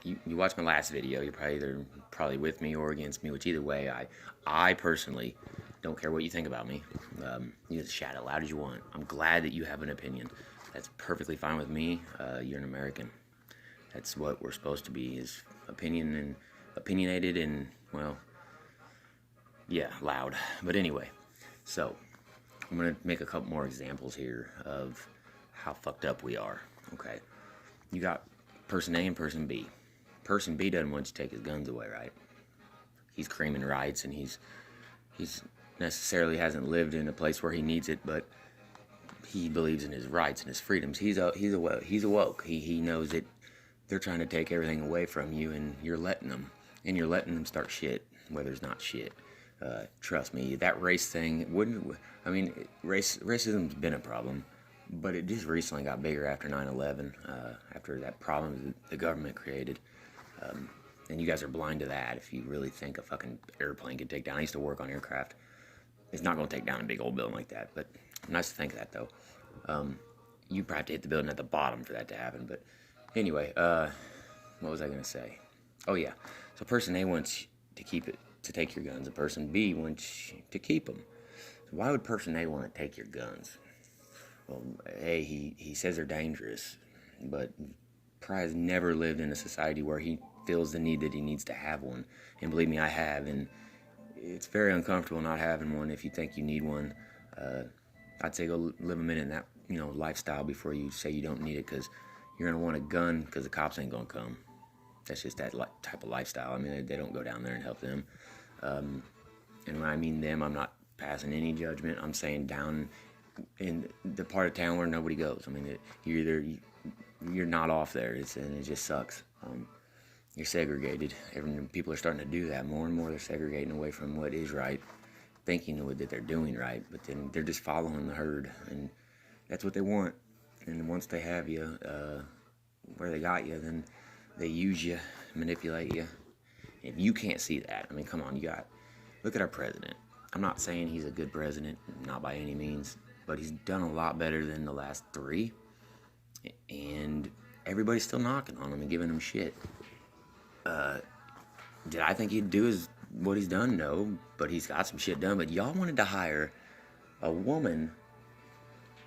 you watched my last video. You're probably either with me or against me, which either way, I personally don't care what you think about me. You can shout out loud as you want. I'm glad that you have an opinion. That's perfectly fine with me. You're an American. That's what we're supposed to be, is opinionated and, well, yeah, loud. But anyway, so I'm going to make a couple more examples here of how fucked up we are. Okay. You got person A and person B. Person B doesn't want you to take his guns away, right? He's creaming rights, and he's necessarily hasn't lived in a place where he needs it, but he believes in his rights and his freedoms. He's awoke. He knows that they're trying to take everything away from you, and you're letting them start shit where there's not shit. Trust me, that race thing wouldn't. I mean, racism's been a problem, but it just recently got bigger after 9/11, after that problem the government created. And you guys are blind to that. If you really think a fucking airplane could take down, I used to work on aircraft. It's not going to take down a big old building like that, but nice to think of that, though. You probably have to hit the building at the bottom for that to happen. But anyway, what was I going to say? Oh, yeah. So person A wants to take your guns, and person B wants to keep them. So why would person A want to take your guns? Well, A, he says they're dangerous, but probably has never lived in a society where he feels the need that he needs to have one. And believe me, I have, and it's very uncomfortable not having one if you think you need one. I'd say go live a minute in that lifestyle before you say you don't need it, because you're going to want a gun because the cops ain't going to come. That's just that type of lifestyle. I mean, they don't go down there and help them. And when I mean them, I'm not passing any judgment. I'm saying down in the part of town where nobody goes. I mean, you're not off there, and it just sucks. You're segregated. People are starting to do that more and more. They're segregating away from what is right, thinking that they're doing right, but then they're just following the herd, and that's what they want. And once they have you, where they got you, then they use you, manipulate you. If you can't see that, I mean, come on, look at our president. I'm not saying he's a good president, not by any means, but he's done a lot better than the last three, and everybody's still knocking on him and giving him shit. Did I think he'd do what he's done? No, but he's got some shit done. But y'all wanted to hire a woman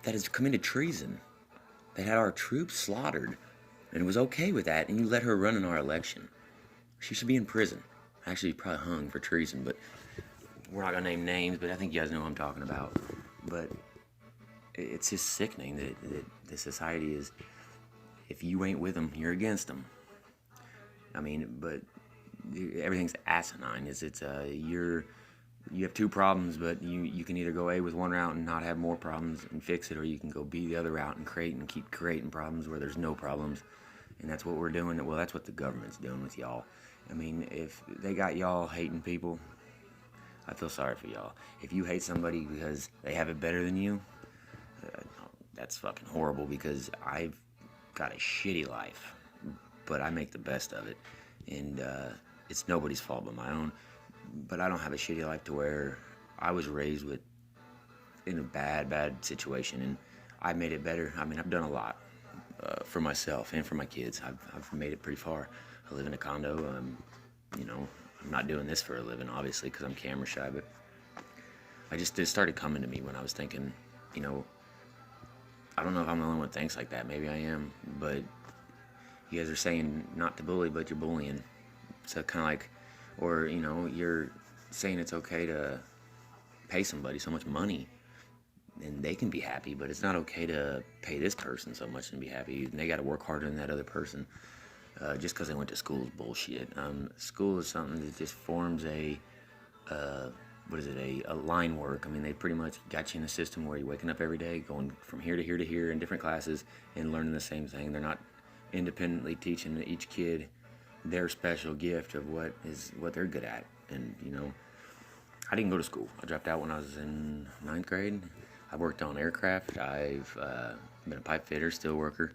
that has committed treason, that had our troops slaughtered, and was okay with that, and you let her run in our election. She should be in prison. Actually, probably hung for treason, but we're not going to name names, but I think you guys know what I'm talking about. But it's just sickening that the society is, if you ain't with them, you're against them. I mean, but everything's asinine. You have two problems, but you can either go A with one route and not have more problems and fix it, or you can go B the other route and keep creating problems where there's no problems. And that's what we're doing. Well, that's what the government's doing with y'all. I mean, if they got y'all hating people, I feel sorry for y'all. If you hate somebody because they have it better than you, that's fucking horrible, because I've got a shitty life, but I make the best of it. And it's nobody's fault but my own. But I don't have a shitty life to where I was raised in a bad situation, and I made it better. I mean, I've done a lot for myself and for my kids. I've made it pretty far. I live in a condo. I'm not doing this for a living, obviously, because I'm camera shy, but it started coming to me when I was thinking, I don't know if I'm the only one that thinks like that. Maybe I am, but you guys are saying not to bully, but you're bullying. So kind of like, or, you're saying it's okay to pay somebody so much money and they can be happy, but it's not okay to pay this person so much and be happy. And they got to work harder than that other person just because they went to school is bullshit. School is something that just forms a line work. I mean, they pretty much got you in a system where you're waking up every day, going from here to here to here in different classes and learning the same thing. They're not independently teaching each kid their special gift of what they're good at. And I didn't go to school. I dropped out when I was in 9th grade. I worked on aircraft. I've been a pipe fitter, steel worker.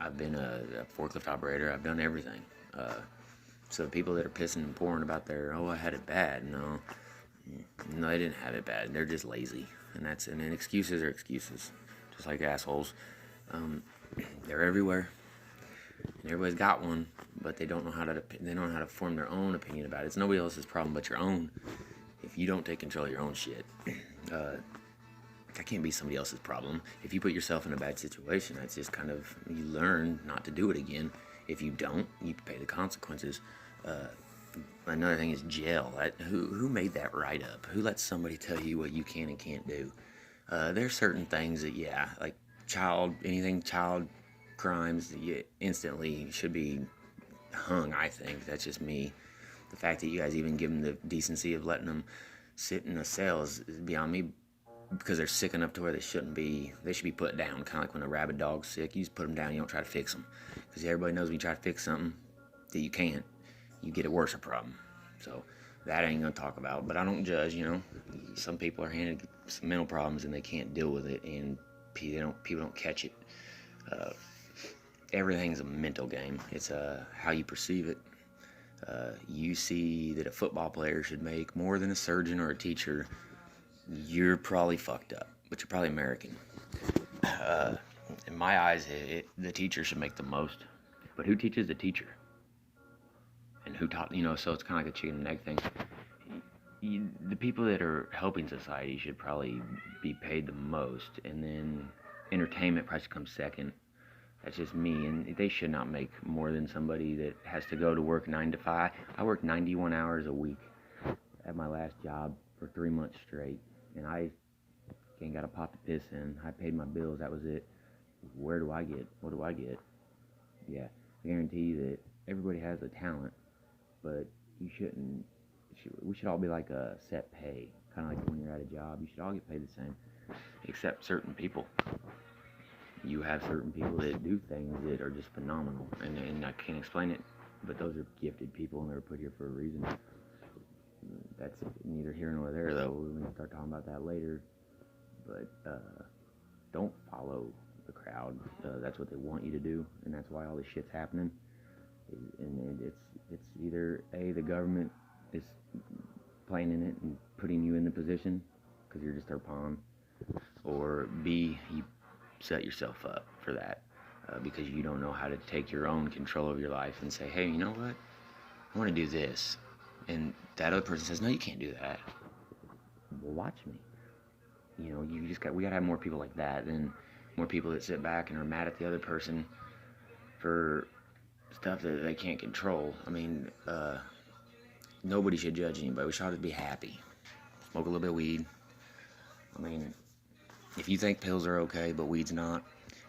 I've been a forklift operator. I've done everything. So people that are pissing and pouring about I had it bad. No, they didn't have it bad. They're just lazy, and then excuses are excuses, just like assholes. They're everywhere. And everybody's got one, but they don't know how to form their own opinion about it. It's nobody else's problem but your own. If you don't take control of your own shit, that can't be somebody else's problem. If you put yourself in a bad situation, that's just kind of, you learn not to do it again. If you don't, you pay the consequences. Another thing is jail. Who made that right up? Who lets somebody tell you what you can and can't do? There's certain things that, yeah, like anything child crimes, you instantly should be hung, I think. That's just me. The fact that you guys even give them the decency of letting them sit in a cell is beyond me, because they're sick enough to where they shouldn't be. They should be put down, kind of like when a rabid dog's sick. You just put them down. You don't try to fix them, because everybody knows when you try to fix something that you can't, you get a worse problem. So that I ain't gonna talk about. But I don't judge. Some people are handed some mental problems and they can't deal with it, and people don't catch it. Everything's a mental game. It's how you perceive it. You see that a football player should make more than a surgeon or a teacher, you're probably fucked up, but you're probably American. In my eyes, the teacher should make the most. But who teaches the teacher? And who taught, so it's kind of like a chicken and egg thing. The people that are helping society should probably be paid the most, and then entertainment probably should come second. That's just me, and they should not make more than somebody that has to go to work 9 to 5. I worked 91 hours a week at my last job for 3 months straight, and I ain't got a pot to piss in. I paid my bills, that was it. What do I get? Yeah, I guarantee you that everybody has a talent, but we should all be like a set pay, kind of like when you're at a job. You should all get paid the same, except certain people. You have certain people that do things that are just phenomenal, and I can't explain it, but those are gifted people, and they were put here for a reason. That's neither here nor there, though. We're going to start talking about that later. But don't follow the crowd. That's what they want you to do, and that's why all this shit's happening. And it's either A, the government is playing in it and putting you in the position because you're just their pawn, or B, you set yourself up for that because you don't know how to take your own control of your life and say, hey, you know what? I want to do this. And that other person says, no, you can't do that. Well, watch me. We gotta have more people like that than more people that sit back and are mad at the other person for stuff that they can't control. I mean, nobody should judge anybody. We should all just be happy. Smoke a little bit of weed. I mean, if you think pills are okay, but weed's not,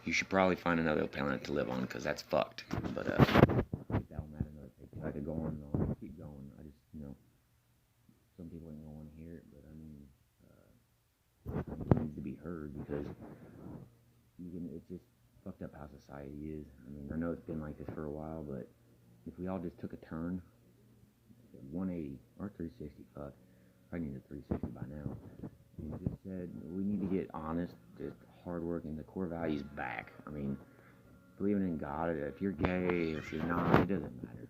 you should probably find another planet to live on, because that's fucked. But, I could go on and on, keep going. I just, some people ain't gonna want to hear it, but I mean, it needs to be heard, because it's just fucked up how society is. I mean, I know it's been like this for a while, but if we all just took a turn, 180 or 360, fuck, I need a 360 by now. And just said we need to get honest, just hardworking, the core values back. I mean, believing in God, if you're gay, if you're not, it doesn't matter.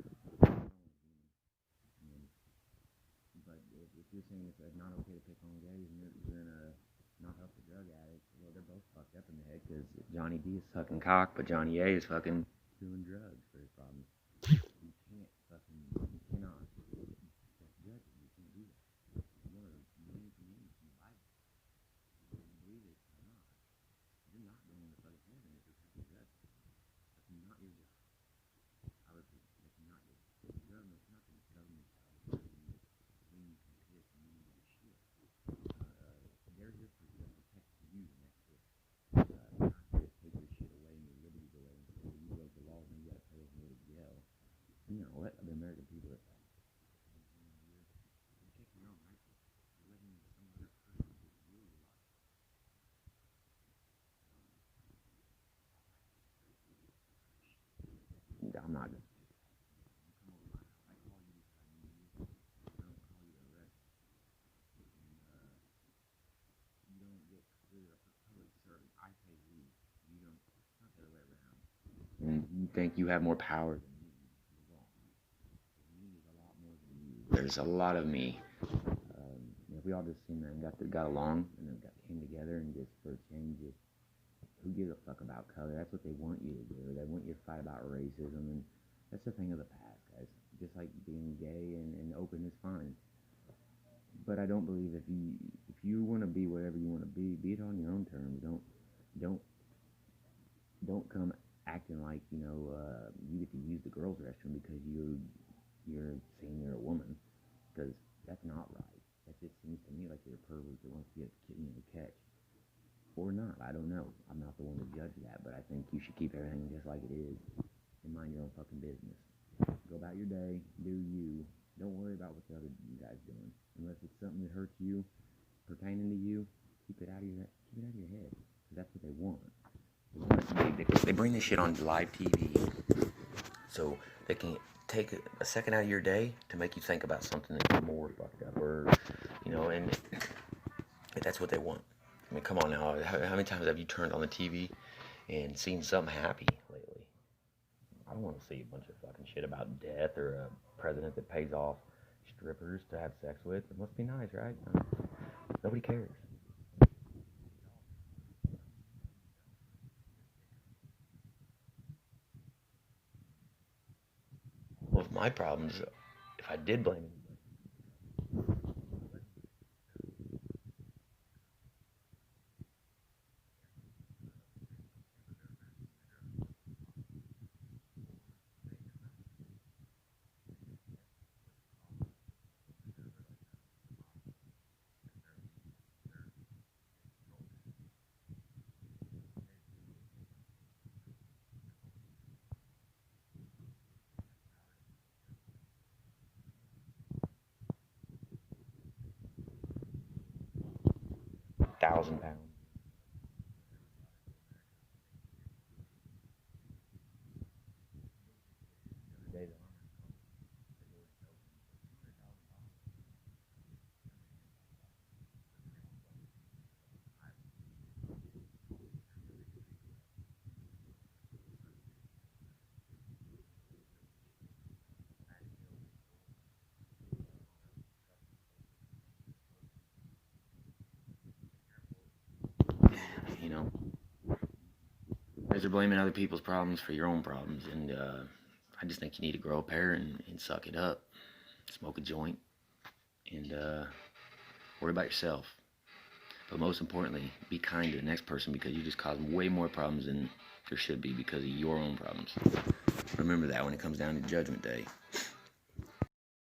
But if you're saying it's not okay to pick on gays and you're gonna not help the drug addicts, well, they're both fucked up in the head, because Johnny D is sucking cock, but Johnny A is fucking doing drugs for his problems. You cannot judge it. You can't do that. One of the main commandments in the Bible. You believe it or not, you're not going to fucking heaven if you're practicing drugs. That's not your job. I repeat, that's not your job. The government's not the government's job. It's not you. We need to piss and we need to shit. They're here to protect you, and that's it. Not to take your shit away and your liberties away and say, you broke the laws and you gotta pay us and go to jail. Let the American people at that. You're taking your own rights. You're letting some other person rule your life. I'm not. You come over my house. I call you because I need you. I don't call you to arrest. And you don't get clear of a public servant. I pay you. You don't. It's not the other way around. And you think you have more power than me. You're wrong. Me is a lot more than you. There's a lot of me. If we all just got along and then came together and just for a change, just who gives a fuck about color? That's what they want you to do. They want you to fight about racism, and that's the thing of the past, guys. Just like being gay and open is fine. But I don't believe if you want to be whatever you want to be it on your own terms. Don't don't come acting like you get to use the girls' restroom because you're saying you're a woman, because that's not right. That just seems to me like you're a pervert that wants to get catch or not. I don't know. I'm not the one to judge that, but I think you should keep everything just like it is and mind your own fucking business. Go about your day, do you. Don't worry about what the other guy's doing, unless it's something that hurts you, pertaining to you. Keep it out of your head, because that's what they want. They bring this shit on live TV so they can take a second out of your day to make you think about something that's more fucked up, or and that's what they want. I mean, come on now. How many times have you turned on the TV and seen something happy lately? I don't want to see a bunch of fucking shit about death or a president that pays off strippers to have sex with. It must be nice, right? Nobody cares. Well, if my problems, if I did blame it, 1,000 pounds. You know, guys are blaming other people's problems for your own problems, and I just think you need to grow a pair and suck it up, smoke a joint, and worry about yourself. But most importantly, be kind to the next person, because you just cause way more problems than there should be because of your own problems. Remember that when it comes down to Judgment Day.